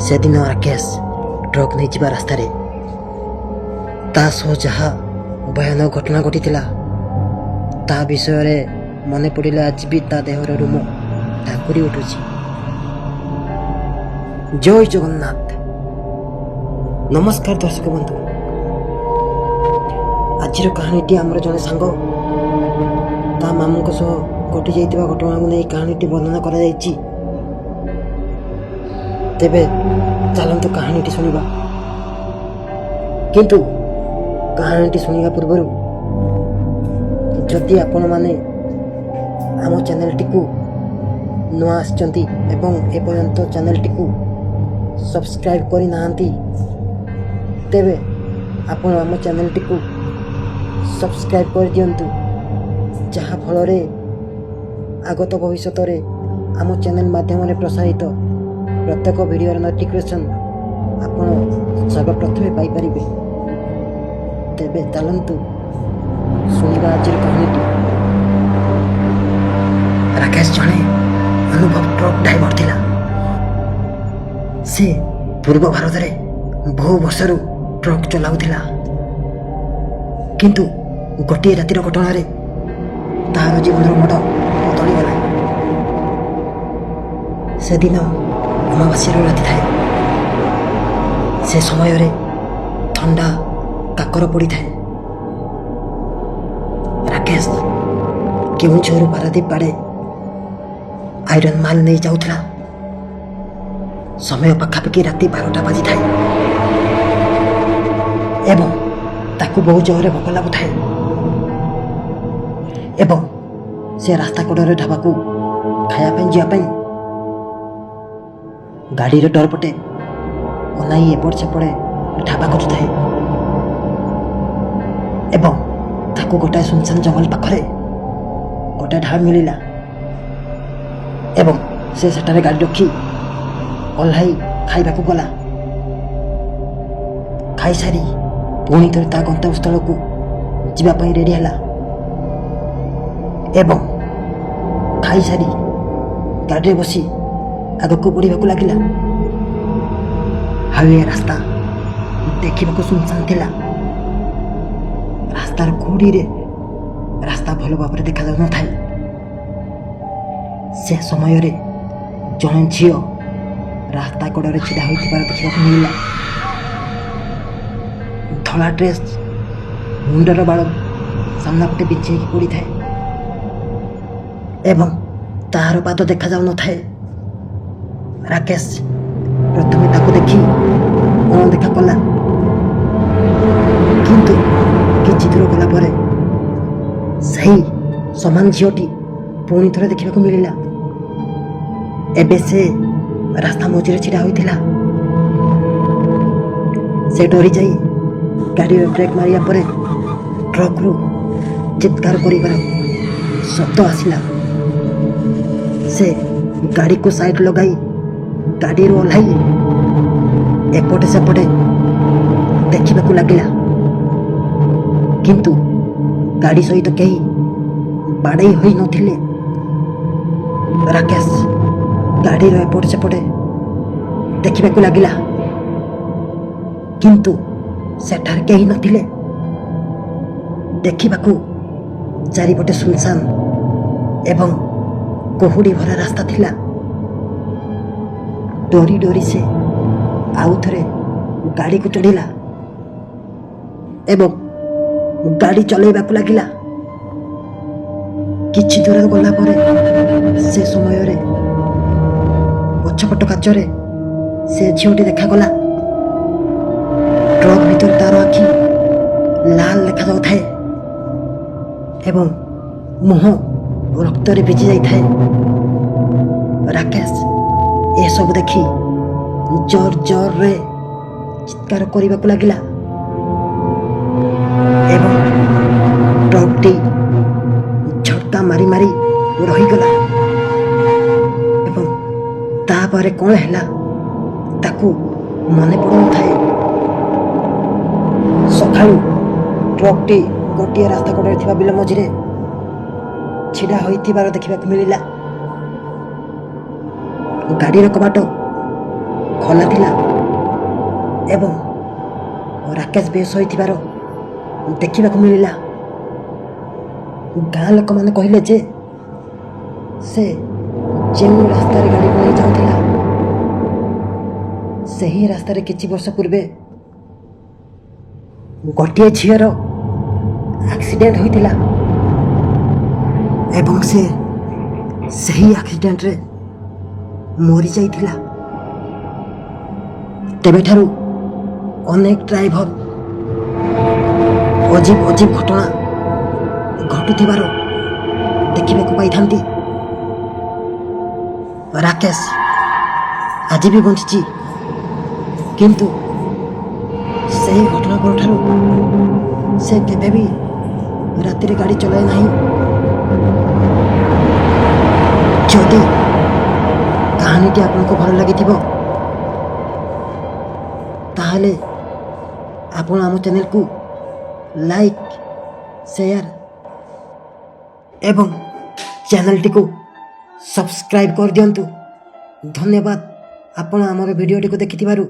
ସେଦିନ ରାକେଶ ଟ୍ରକ୍ ନେଇଯିବା ରାସ୍ତାରେ ତା ସହ ଯାହା ଭୟାନକ ଘଟଣା ଘଟିଥିଲା ତା ବିଷୟରେ ମନେ ପଡ଼ିଲେ ଆଜି ବି ତା ଦେହର ରୁମ ଠାକୁରି ଉଠୁଛି। ଜୟ ଜଗନ୍ନାଥ। ନମସ୍କାର ଦର୍ଶକ ବନ୍ଧୁ। ଆଜିର କାହାଣୀଟି ଆମର ଜଣେ ସାଙ୍ଗ ତା ମାମୁଙ୍କ ସହ ଘଟି ଯାଇଥିବା ଘଟଣାକୁ ନେଇ କାହାଣୀଟି ବର୍ଣ୍ଣନା କରାଯାଇଛି। ତେବେ ଚାଲନ୍ତୁ କାହାଣୀଟି ଶୁଣିବା। କିନ୍ତୁ କାହାଣୀଟି ଶୁଣିବା ପୂର୍ବରୁ ଯଦି ଆପଣମାନେ ଆମ ଚ୍ୟାନେଲଟିକୁ ନୂଆ ଆସିଛନ୍ତି ଏବଂ ଏପର୍ଯ୍ୟନ୍ତ ଚ୍ୟାନେଲଟିକୁ ସବସ୍କ୍ରାଇବ୍ କରିନାହାନ୍ତି ତେବେ ଆପଣ ଆମ ଚ୍ୟାନେଲଟିକୁ ସବସ୍କ୍ରାଇବ୍ କରିଦିଅନ୍ତୁ, ଯାହାଫଳରେ ଆଗତ ଭବିଷ୍ୟତରେ ଆମ ଚ୍ୟାନେଲ ମାଧ୍ୟମରେ ପ୍ରସାରିତ ପ୍ରତ୍ୟେକ ଭିଡ଼ିଓର ନୋଟିଫିକେସନ୍ ଆପଣ ସର୍ବପ୍ରଥମେ ପାଇପାରିବେ। ତେବେ ଚାଲନ୍ତୁ ଶୁଣିବା ଆଜିର କାହାଣୀଟି। ରାକେଶ ଜଣେ ଅନୁଭବ ଟ୍ରକ୍ ଡ୍ରାଇଭର ଥିଲା। ସେ ପୂର୍ବ ଭାରତରେ ବହୁ ବର୍ଷରୁ ଟ୍ରକ୍ ଚଲାଉଥିଲା। କିନ୍ତୁ ଗୋଟିଏ ରାତିର ଘଟଣାରେ ତାହାର ଜୀବନର ମୋଡ଼ ବଦଳିଗଲା। ସେଦିନ ଅମାବାସ୍ୟାର ରାତି ଥାଏ। ସେ ସମୟରେ ଥଣ୍ଡା କାକର ପଡ଼ିଥାଏ। ରାକେଶ କେଉଁଝରରୁ ପାରାଦୀପ ଆଡ଼େ ଆଇରନ୍ ମାଲ ନେଇ ଯାଉଥିଲା। ସମୟ ପାଖାପାଖି ରାତି 12ଟା ବାଜିଥାଏ ଏବଂ ତାକୁ ବହୁ ଜୋରରେ ଭୋକ ଲାଗୁଥାଏ ଏବଂ ସେ ରାସ୍ତା କଡ଼ରେ ଢାବାକୁ ଖାଇବା ପାଇଁ ଯିବା ପାଇଁ ଗାଡ଼ିର ଡୋର ପଟେ ଅନାଇ ଏପଟ ସେପଟେ ଢାବା ଖୋଜୁଥାଏ ଏବଂ ତାକୁ ଗୋଟାଏ ସୁନସାନ ଜଙ୍ଗଲ ପାଖରେ ଗୋଟାଏ ଢାବା ମିଳିଲା ଏବଂ ସେ ସେଠାରେ ଗାଡ଼ି ରଖି ଓହ୍ଲାଇ ଖାଇବାକୁ ଗଲା। ଖାଇସାରି ପୁଣି ଥରେ ତା ଗନ୍ତବ୍ୟସ୍ଥଳକୁ ଯିବା ପାଇଁ ରେଡ଼ି ହେଲା ଏବଂ ଖାଇସାରି ଗାଡ଼ିରେ ବସି ଆଗକୁ ବଢ଼ିବାକୁ ଲାଗିଲା। ହାଇୱେ ରାସ୍ତା ଦେଖିବାକୁ ସୁନସାନ ଥିଲା। ରାସ୍ତାର କୋଡ଼ିରେ ରାସ୍ତା ଭଲ ଭାବରେ ଦେଖାଯାଉନଥାଏ। ସେ ସମୟରେ ଜଣେ ଝିଅ ରାସ୍ତା କଡ଼ରେ ଛିଡ଼ା ହୋଇଥିବାର ଦେଖିବାକୁ ମିଳିଲା। ଧଳା ଡ୍ରେସ୍, ମୁଣ୍ଡର ବାଳ ସାମ୍ନା ପଟେ ବିଛେଇକି ପଡ଼ିଥାଏ ଏବଂ ତାହାର ପାଦ ଦେଖାଯାଉନଥାଏ। ରାକେଶ ପ୍ରଥମେ ତାକୁ ଦେଖି ଅଣଦେଖା କଲା, କିନ୍ତୁ କିଛି ଦୂର ଗଲା ପରେ ସେହି ସମାନ ଝିଅଟି ପୁଣି ଥରେ ଦେଖିବାକୁ ମିଳିଲା। ଏବେ ସେ ରାସ୍ତା ମଝିରେ ଛିଡ଼ା ହୋଇଥିଲା। ସେ ଡରିଯାଇ ଗାଡ଼ିର ବ୍ରେକ୍ ମାରିବା ପରେ ଟ୍ରକ୍ରୁ ଚିତ୍କାର କରିବାର ଶବ୍ଦ ଆସିଲା। ସେ ଗାଡ଼ିକୁ ସାଇଡ୍ ଲଗାଇ ଗାଡ଼ିରୁ ଓହ୍ଲାଇ ଏପଟେ ସେପଟେ ଦେଖିବାକୁ ଲାଗିଲା, କିନ୍ତୁ ଗାଡ଼ି ସହିତ କେହି ବାଡ଼େଇ ହୋଇନଥିଲେ। ରାକେଶ ଗାଡ଼ିର ଏପଟେ ସେପଟେ ଦେଖିବାକୁ ଲାଗିଲା, କିନ୍ତୁ ସେଠାରେ କେହି ନଥିଲେ। ଦେଖିବାକୁ ଚାରିପଟେ ସୁନସାନ ଏବଂ କୁହୁଡ଼ି ଭରା ରାସ୍ତା ଥିଲା। ଡରି ଡରି ସେ ଆଉ ଥରେ ଗାଡ଼ିକୁ ଚଢ଼ିଲା ଏବଂ ଗାଡ଼ି ଚଲେଇବାକୁ ଲାଗିଲା। କିଛି ଦୂର ଗଲା ପରେ ସେ ସମୟରେ ପଛପଟ କାଚରେ ସେ ଝିଅଟି ଦେଖାଗଲା। ଟ୍ରକ୍ ଭିତରେ ତାର ଆଖି ଲାଲ ଦେଖାଯାଉଥାଏ ଏବଂ ମୁହଁ ରକ୍ତରେ ଭିଜି ଯାଇଥାଏ। ରାକେଶ ଏସବୁ ଦେଖି ଜୋର ଜୋରରେ ଚିତ୍କାର କରିବାକୁ ଲାଗିଲା ଏବଂ ଟ୍ରକ୍ଟି ଝଟକା ମାରି ମାରି ରହିଗଲା ଏବଂ ତାପରେ କ'ଣ ହେଲା ତାକୁ ମନେ ପଡ଼ୁନଥାଏ। ସକାଳୁ ଟ୍ରକ୍ଟି ଗୋଟିଏ ରାସ୍ତା କଡ଼ରେ ଥିବା ବିଲ ମଝିରେ ଛିଡ଼ା ହୋଇଥିବାର ଦେଖିବାକୁ ମିଳିଲା। ଗାଡ଼ିର କବାଟ ଖୋଲା ଥିଲା ଏବଂ ରାକେଶ ବେଶ ହୋଇଥିବାର ଦେଖିବାକୁ ମିଳିଲା। ଗାଁ ଲୋକମାନେ କହିଲେ ଯେ ସେ ଯେଉଁ ରାସ୍ତାରେ ଗାଡ଼ିକୁ ନେଇ ଯାଉଥିଲା ସେହି ରାସ୍ତାରେ କିଛି ବର୍ଷ ପୂର୍ବେ ଗୋଟିଏ ଝିଅର ଆକ୍ସିଡେଣ୍ଟ ହୋଇଥିଲା ଏବଂ ସେ ସେହି ଆକ୍ସିଡେଣ୍ଟରେ ମରିଯାଇଥିଲା। ତେବେଠାରୁ ଅନେକ ଡ୍ରାଇଭର ଅଜୀବ ଘଟଣା ଘଟୁଥିବାର ଦେଖିବାକୁ ପାଇଥାନ୍ତି। ରାକେଶ ଆଜି ବି ବଞ୍ଚିଛି, କିନ୍ତୁ ସେହି ଘଟଣା ପରଠାରୁ ସେ କେବେ ବି ରାତିରେ ଗାଡ଼ି ଚଲାଏ ନାହିଁ। ଯଦି କାହାଣୀଟି ଆପଣଙ୍କୁ ଭଲ ଲାଗିଥିବ ତାହେଲେ ଆପଣ ଆମ ଚ୍ୟାନେଲକୁ ଲାଇକ୍, ସେୟାର ଏବଂ ଚ୍ୟାନେଲଟିକୁ ସବସ୍କ୍ରାଇବ୍ କରିଦିଅନ୍ତୁ। ଧନ୍ୟବାଦ ଆପଣ ଆମର ଭିଡ଼ିଓଟିକୁ ଦେଖିଥିବାରୁ।